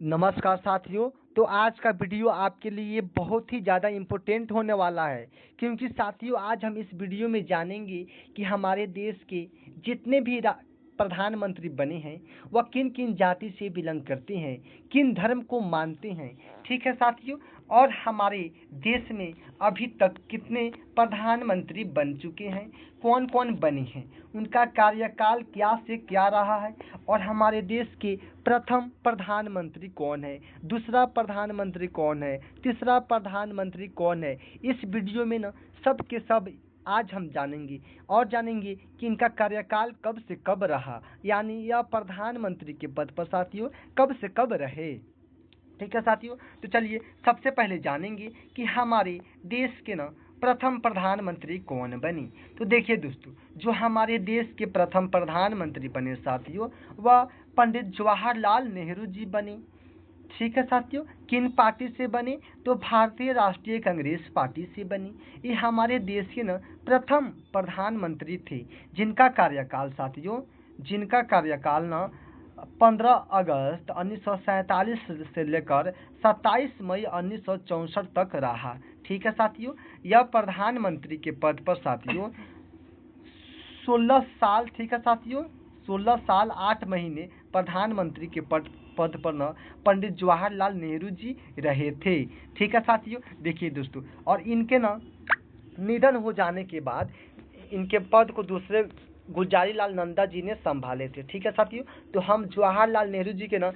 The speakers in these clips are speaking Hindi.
नमस्कार साथियों। तो आज का वीडियो आपके लिए बहुत ही ज़्यादा इम्पोर्टेंट होने वाला है, क्योंकि साथियों आज हम इस वीडियो में जानेंगे कि हमारे देश के जितने भी प्रधानमंत्री बने हैं वह किन किन जाति से बिलोंग करते हैं, किन धर्म को मानते हैं। ठीक है साथियों, और हमारे देश में अभी तक कितने प्रधानमंत्री बन चुके हैं, कौन कौन बने हैं, उनका कार्यकाल क्या से क्या रहा है, और हमारे देश के प्रथम प्रधानमंत्री कौन है, दूसरा प्रधानमंत्री कौन है, तीसरा प्रधानमंत्री कौन है। इस वीडियो में ना सब के सब आज हम जानेंगे, और जानेंगे कि इनका कार्यकाल कब से कब रहा, यानी यह प्रधानमंत्री के पद पर साथियों कब से कब रहे। ठीक है साथियों, तो चलिए सबसे पहले जानेंगे कि हमारे देश के ना प्रथम प्रधानमंत्री कौन बने। तो देखिए दोस्तों, जो हमारे देश के प्रथम प्रधानमंत्री बने साथियों वह पंडित जवाहरलाल नेहरू जी बने। ठीक है साथियों, किन पार्टी से बने, तो भारतीय राष्ट्रीय कांग्रेस पार्टी से बनी। ये हमारे देश के ना प्रथम प्रधानमंत्री थे, जिनका कार्यकाल साथियों जिनका कार्यकाल ना 15 अगस्त 1947 से लेकर 27 मई 1964 तक रहा। ठीक है साथियों, यह प्रधानमंत्री के पद पर साथियों 16 साल, ठीक है साथियों 16 साल 8 महीने प्रधानमंत्री के पद पर न पंडित जवाहरलाल नेहरू जी रहे थे। ठीक है साथियों, देखिए दोस्तों, और इनके ना निधन हो जाने के बाद इनके पद को दूसरे गुलजारी लाल नंदा जी ने संभाले थे। ठीक है साथियों, तो हम जवाहरलाल नेहरू जी के ना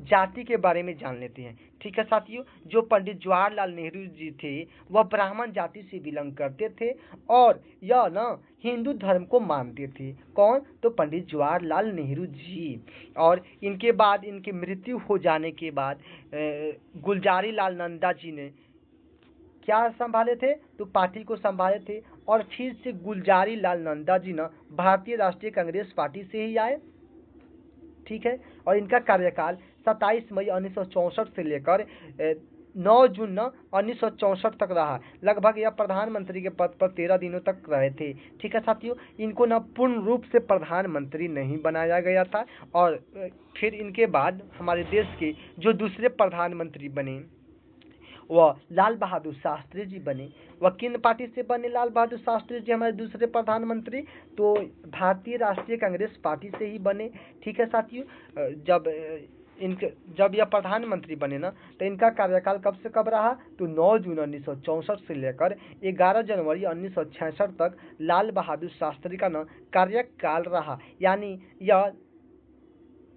जाति के बारे में जान लेते हैं। ठीक है साथियों, जो पंडित जवाहरलाल नेहरू जी थे वह ब्राह्मण जाति से बिलोंग करते थे, और यह ना हिंदू धर्म को मानते थे। कौन, तो पंडित जवाहरलाल नेहरू जी। और इनके बाद इनकी मृत्यु हो जाने के बाद गुलजारी लाल नंदा जी ने क्या संभाले थे, तो पार्टी को संभाले थे। और फिर से गुलजारी लाल नंदा जी ना भारतीय राष्ट्रीय कांग्रेस पार्टी से ही आए। ठीक है, और इनका कार्यकाल 27 मई 1964 से लेकर 9 जून 1964 तक रहा। लगभग यह प्रधानमंत्री के पद पर 13 दिनों तक रहे थे। ठीक है साथियों, इनको न पूर्ण रूप से प्रधानमंत्री नहीं बनाया गया था। और फिर इनके बाद हमारे देश के जो दूसरे प्रधानमंत्री बने वह लाल बहादुर शास्त्री जी बने। वह किन पार्टी से बने लाल बहादुर शास्त्री जी हमारे दूसरे प्रधानमंत्री, तो भारतीय राष्ट्रीय कांग्रेस पार्टी से ही बने। ठीक है साथियों, जब यह प्रधानमंत्री बने ना तो इनका कार्यकाल कब से कब रहा, तो 9 जून 1964 से लेकर 11 जनवरी 1966 तक लाल बहादुर शास्त्री का ना कार्यकाल रहा। यानी यह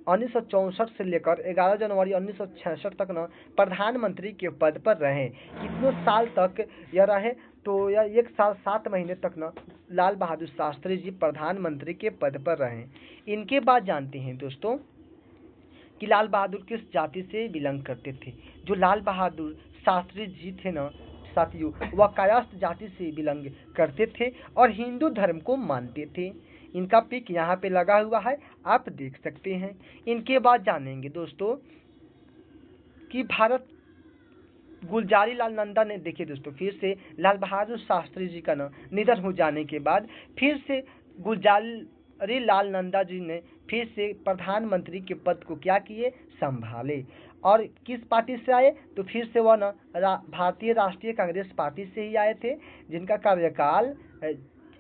1964 से लेकर 11 जनवरी 1966 तक न प्रधानमंत्री के पद पर रहे। कितने साल तक यह रहे, तो यह 1 साल 7 महीने तक न लाल बहादुर शास्त्री जी प्रधानमंत्री के पद पर रहे। इनके बाद जानते हैं दोस्तों कि लाल बहादुर किस जाति से बिलोंग करते थे। जो लाल बहादुर शास्त्री जी थे ना साथियों, वह कायस्थ जाति से बिलोंग करते थे और हिंदू धर्म को मानते थे। इनका पिक यहाँ पे लगा हुआ है, आप देख सकते हैं। इनके बाद जानेंगे दोस्तों कि भारत गुलजारी लाल नंदा ने, देखिए दोस्तों, फिर से लाल बहादुर शास्त्री जी का निधन हो जाने के बाद फिर से गुलजारी लाल नंदा जी ने फिर से प्रधानमंत्री के पद को क्या किए, संभाले। और किस पार्टी से आए, तो फिर से वह भारतीय राष्ट्रीय कांग्रेस पार्टी से ही आए थे, जिनका कार्यकाल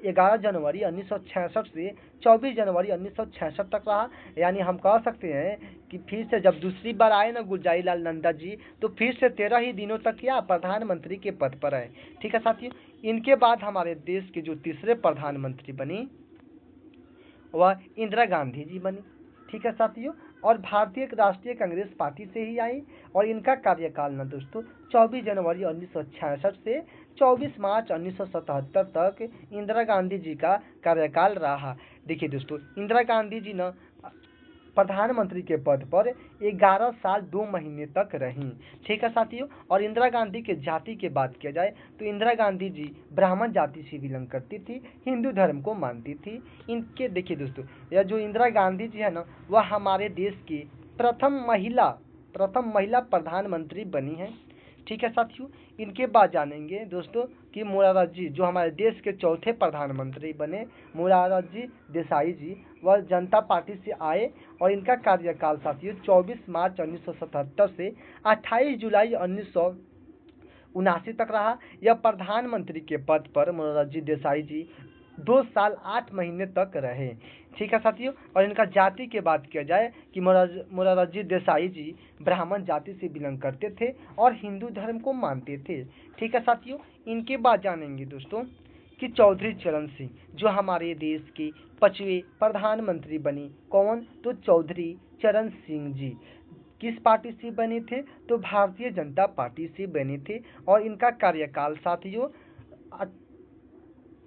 11 जनवरी 1966 से 24 जनवरी 1966 तक रहा। यानी हम कह सकते हैं कि फिर से जब दूसरी बार आए ना गुलजारी लाल नंदा जी, तो फिर से 13 ही दिनों तक क्या प्रधानमंत्री के पद पर आए। ठीक है साथियों, इनके बाद हमारे देश के जो तीसरे प्रधानमंत्री बनी वह इंदिरा गांधी जी बनी। ठीक है साथियों, और भारतीय राष्ट्रीय कांग्रेस पार्टी से ही आई। और इनका कार्यकाल ना दोस्तों 24 जनवरी 1966 से 24 मार्च 1977 तक इंदिरा गांधी जी का कार्यकाल रहा। देखिए दोस्तों, इंदिरा गांधी जी ना प्रधानमंत्री के पद पर 11 साल 2 महीने तक रहीं। ठीक है साथियों, और इंदिरा गांधी के जाति की बात किया जाए तो इंदिरा गांधी जी ब्राह्मण जाति से बिलोंग करती थी, हिंदू धर्म को मानती थी। इनके देखिए दोस्तों, यह जो इंदिरा गांधी जी है ना वह हमारे देश की प्रथम महिला प्रधानमंत्री बनी है। ठीक है साथियों। इनके बाद जानेंगे दोस्तों कि मोरारजी जो हमारे देश के चौथे प्रधानमंत्री बने, मोरारजी देसाई जी, वह जनता पार्टी से आए और इनका कार्यकाल साथियों 24 मार्च 1977 से 28 जुलाई 1979 तक रहा। यह प्रधानमंत्री के पद पर मोरारजी देसाई जी 2 साल 8 महीने तक रहे। ठीक है साथियों। और इनका जाति के बात किया जाए कि मोरारजी देसाई जी ब्राह्मण जाति से बिलोंग करते थे और हिंदू धर्म को मानते थे। ठीक है साथियों। इनके बाद जानेंगे दोस्तों कि चौधरी चरण सिंह जो हमारे देश के 5वें प्रधानमंत्री बने। कौन? तो चौधरी चरण सिंह जी किस पार्टी से बने थे? तो भारतीय जनता पार्टी से बने थे। और इनका कार्यकाल साथियों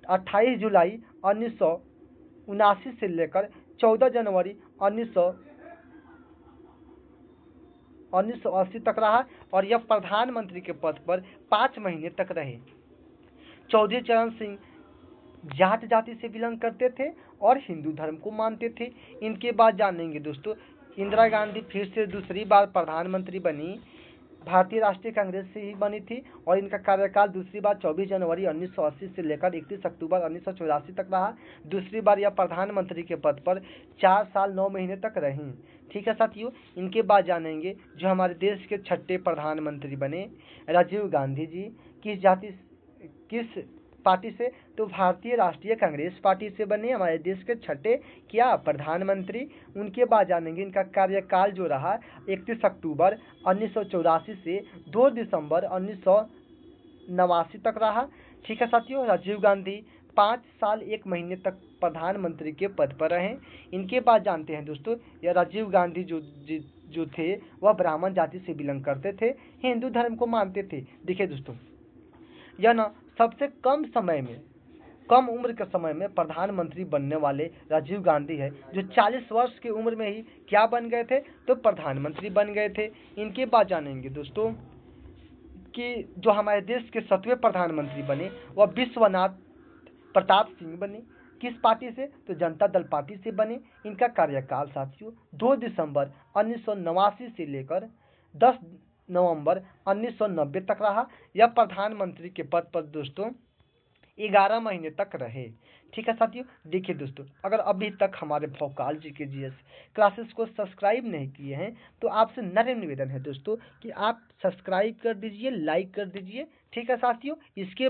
28 जुलाई 1979 से लेकर 14 जनवरी 1980 तक रहा और यह प्रधानमंत्री के पद पर 5 महीने तक रहे। चौधरी चरण सिंह जाट जाति से बिलोंग करते थे और हिंदू धर्म को मानते थे। इनके बाद जानेंगे दोस्तों इंदिरा गांधी फिर से दूसरी बार प्रधानमंत्री बनी, भारतीय राष्ट्रीय कांग्रेस से ही बनी थी और इनका कार्यकाल दूसरी बार 24 जनवरी 1980 से लेकर 31 अक्टूबर 1984 तक रहा। दूसरी बार यह प्रधानमंत्री के पद पर 4 साल 9 महीने तक रहीं। ठीक है साथियों। इनके बाद जानेंगे जो हमारे देश के 6ठे प्रधानमंत्री बने, राजीव गांधी जी किस पार्टी से? तो भारतीय राष्ट्रीय कांग्रेस पार्टी से बने हमारे देश के 6ठे क्या प्रधानमंत्री। उनके बाद जानेंगे इनका कार्यकाल जो रहा 31 अक्टूबर 1984 से 2 दिसंबर 1989 तक रहा। ठीक है साथियों। राजीव गांधी 5 साल 1 महीने तक प्रधानमंत्री के पद पर रहे। इनके बाद जानते हैं दोस्तों यह राजीव गांधी जो थे वह ब्राह्मण जाति से बिलोंग करते थे, हिंदू धर्म को मानते थे। देखिए दोस्तों यह ना सबसे कम उम्र के समय में प्रधानमंत्री बनने वाले राजीव गांधी है जो 40 वर्ष की उम्र में ही क्या बन गए थे? तो प्रधानमंत्री बन गए थे। इनके बाद जानेंगे दोस्तों कि जो हमारे देश के 7वें प्रधानमंत्री बने वह विश्वनाथ प्रताप सिंह बने। किस पार्टी से? तो जनता दल पार्टी से बने। इनका कार्यकाल साथियों 2 दिसंबर 1989 से लेकर 10 नवंबर 1990 तक रहा। यह प्रधानमंत्री के पद पर दोस्तों 11 महीने तक रहे। ठीक है साथियों। देखिए दोस्तों अगर अभी तक हमारे भोकाल GK GS क्लासेस को सब्सक्राइब नहीं किए हैं तो आपसे नम्र निवेदन है दोस्तों कि आप सब्सक्राइब कर दीजिए, लाइक कर दीजिए। ठीक है साथियों। इसके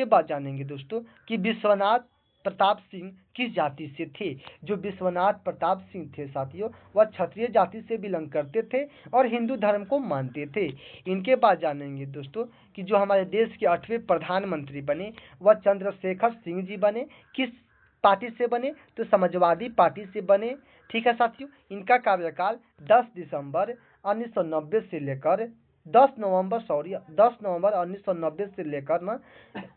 बाद जानेंगे दोस्तों कि विश्वनाथ प्रताप सिंह किस जाति से थे? जो विश्वनाथ प्रताप सिंह थे साथियों वह क्षत्रिय जाति से बिलोंग करते थे और हिंदू धर्म को मानते थे। इनके बाद जानेंगे दोस्तों कि जो हमारे देश के 8वें प्रधानमंत्री बने वह चंद्रशेखर सिंह जी बने। किस पार्टी से बने? तो समाजवादी पार्टी से बने। ठीक है साथियों। इनका कार्यकाल 10 दिसंबर 1990 से लेकर 10 नवंबर 1990 से लेकर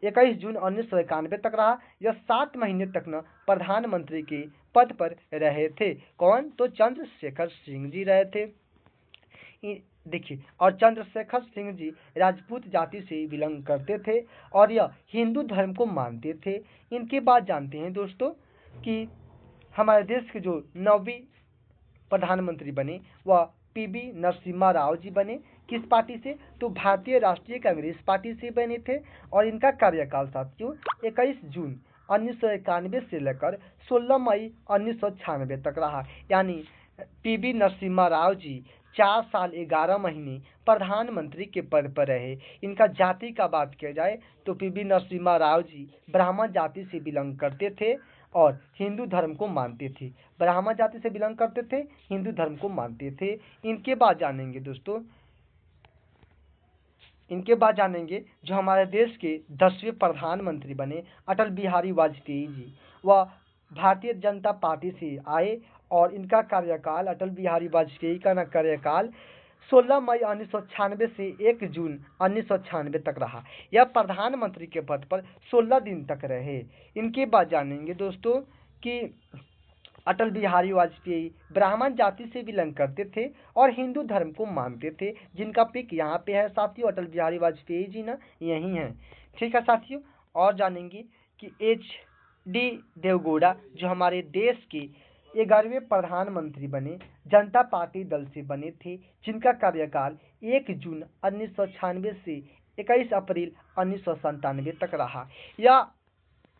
21 जून 1991 तक रहा। यह 7 महीने तक प्रधानमंत्री के पद पर रहे थे। कौन? तो चंद्रशेखर सिंह जी रहे थे। देखिए और चंद्रशेखर सिंह जी राजपूत जाति से बिलोंग करते थे और यह हिंदू धर्म को मानते थे। इनके बाद जानते हैं दोस्तों कि हमारे देश के जो 9वीं प्रधानमंत्री बने वह PV नरसिम्हा राव जी बने। किस पार्टी से? तो भारतीय राष्ट्रीय कांग्रेस पार्टी से बने थे और इनका कार्यकाल साथियों 21 जून 1991 से लेकर 16 मई 1996 तक रहा। यानी PV नरसिम्हा राव जी 4 साल 11 महीने प्रधानमंत्री के पद पर रहे। इनका जाति का बात किया जाए तो PV नरसिम्हा राव जी ब्राह्मण जाति से बिलोंग करते थे और हिंदू धर्म को मानते थे। ब्राह्मण जाति से बिलोंग करते थे, हिंदू धर्म को मानते थे। इनके बाद जानेंगे दोस्तों जो हमारे देश के 10वें प्रधानमंत्री बने अटल बिहारी वाजपेयी जी। वह भारतीय जनता पार्टी से आए और इनका कार्यकाल अटल बिहारी वाजपेयी का कार्यकाल 16 मई 1996 से 1 जून 1996 तक रहा। यह प्रधानमंत्री के पद पर 16 दिन तक रहे। इनके बाद जानेंगे दोस्तों कि अटल बिहारी वाजपेयी ब्राह्मण जाति से बिलोंग करते थे और हिंदू धर्म को मानते थे। जिनका पिक यहाँ पे है साथियों, अटल बिहारी वाजपेयी जी यही हैं। ठीक है साथियों। और जानेंगे कि HD देवगौड़ा जो हमारे देश के 11वें प्रधानमंत्री बने, जनता पार्टी दल से बने थे, जिनका कार्यकाल 1 जून 1996 से 21 अप्रैल 1997 तक रहा। यह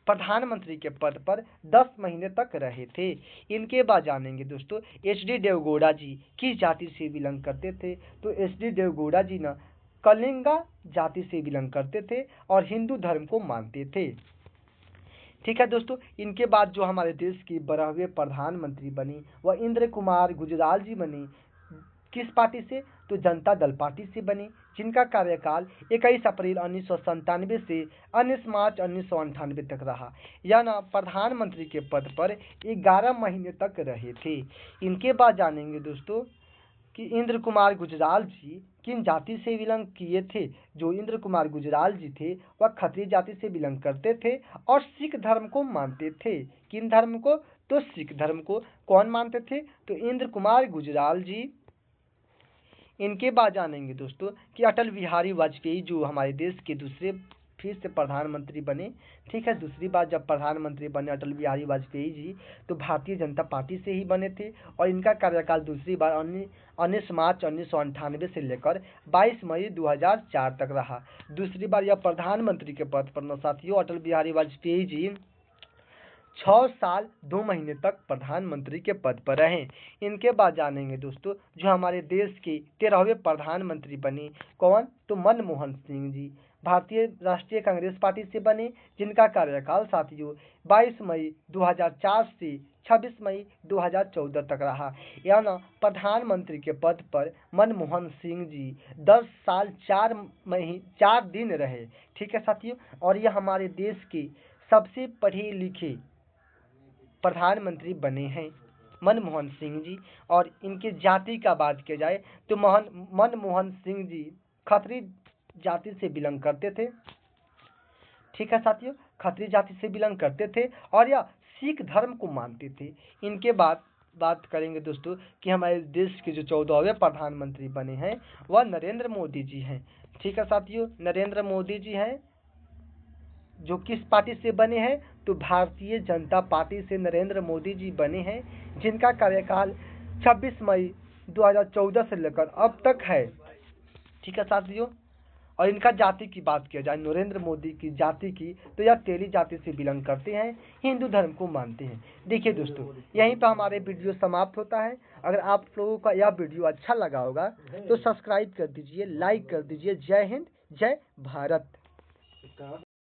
प्रधानमंत्री के पद पर 10 महीने तक रहे थे। इनके बाद जानेंगे दोस्तों एच.डी. देवगौड़ा जी किस जाति से बिलोंग करते थे। तो एच.डी. देवगौड़ा जी ना कलिंगा जाति से बिलोंग करते थे और हिंदू धर्म को मानते थे। ठीक है दोस्तों, इनके बाद जो हमारे देश के 12वें प्रधानमंत्री बने वह इंद्र कुमार गुजराल जी बने। किस पार्टी से? तो जनता दल पार्टी से बने, जिनका कार्यकाल 21 अप्रैल 1997 से 19 मार्च 1998 तक रहा। यह ना प्रधानमंत्री के पद पर 11 महीने तक रहे थे। इनके बाद जानेंगे दोस्तों कि इंद्र कुमार गुजराल जी किन जाति से बिलोंग किए थे। जो इंद्र कुमार गुजराल जी थे वह खत्रिय जाति से बिलोंग करते थे और सिख धर्म को मानते थे। किन धर्म को? तो सिख धर्म को। कौन मानते थे? तो इंद्र कुमार गुजराल जी। इनके बाद जानेंगे दोस्तों कि अटल बिहारी वाजपेयी जो हमारे देश के दूसरे फिर से प्रधानमंत्री बने। ठीक है, दूसरी बार जब प्रधानमंत्री बने अटल बिहारी वाजपेयी जी तो भारतीय जनता पार्टी से ही बने थे और इनका कार्यकाल दूसरी बार 19 मार्च 1998 से लेकर 22 मई 2004 तक रहा। दूसरी बार यह प्रधानमंत्री के पद पर साथियों अटल बिहारी वाजपेयी जी 6 साल 2 महीने तक प्रधानमंत्री के पद पर रहे। इनके बाद जानेंगे दोस्तों जो हमारे देश के 13वें प्रधानमंत्री बने। कौन? तो मनमोहन सिंह जी भारतीय राष्ट्रीय कांग्रेस पार्टी से बने, जिनका कार्यकाल साथियों 22 मई 2004 से 26 मई 2014 तक रहा। यह ना प्रधानमंत्री के पद पर मनमोहन सिंह जी 10 साल 4 दिन रहे। ठीक है साथियों, और यह हमारे देश के सबसे पढ़े लिखे प्रधानमंत्री बने हैं मनमोहन सिंह जी। और इनके जाति का बात किया जाए तो मनमोहन सिंह जी खत्री जाति से बिलोंग करते थे। ठीक है साथियों, खत्री जाति से बिलोंग करते थे और यह सिख धर्म को मानते थे। इनके बाद बात करेंगे दोस्तों कि हमारे देश के जो 14वें प्रधानमंत्री बने हैं वह नरेंद्र मोदी जी हैं। ठीक है साथियों, नरेंद्र मोदी जी हैं जो किस पार्टी से बने हैं? तो भारतीय जनता पार्टी से नरेंद्र मोदी जी बने हैं, जिनका कार्यकाल 26 मई 2014 से लेकर अब तक है। ठीक है साथियों, और इनका जाति की बात किया जाए नरेंद्र मोदी की जाति की तो यह तेली जाति से बिलोंग करते हैं, हिंदू धर्म को मानते हैं। देखिए दोस्तों यहीं पर हमारे वीडियो समाप्त होता है। अगर आप लोगों का यह वीडियो अच्छा लगा होगा तो सब्सक्राइब कर दीजिए, लाइक कर दीजिए। जय हिंद, जय भारत।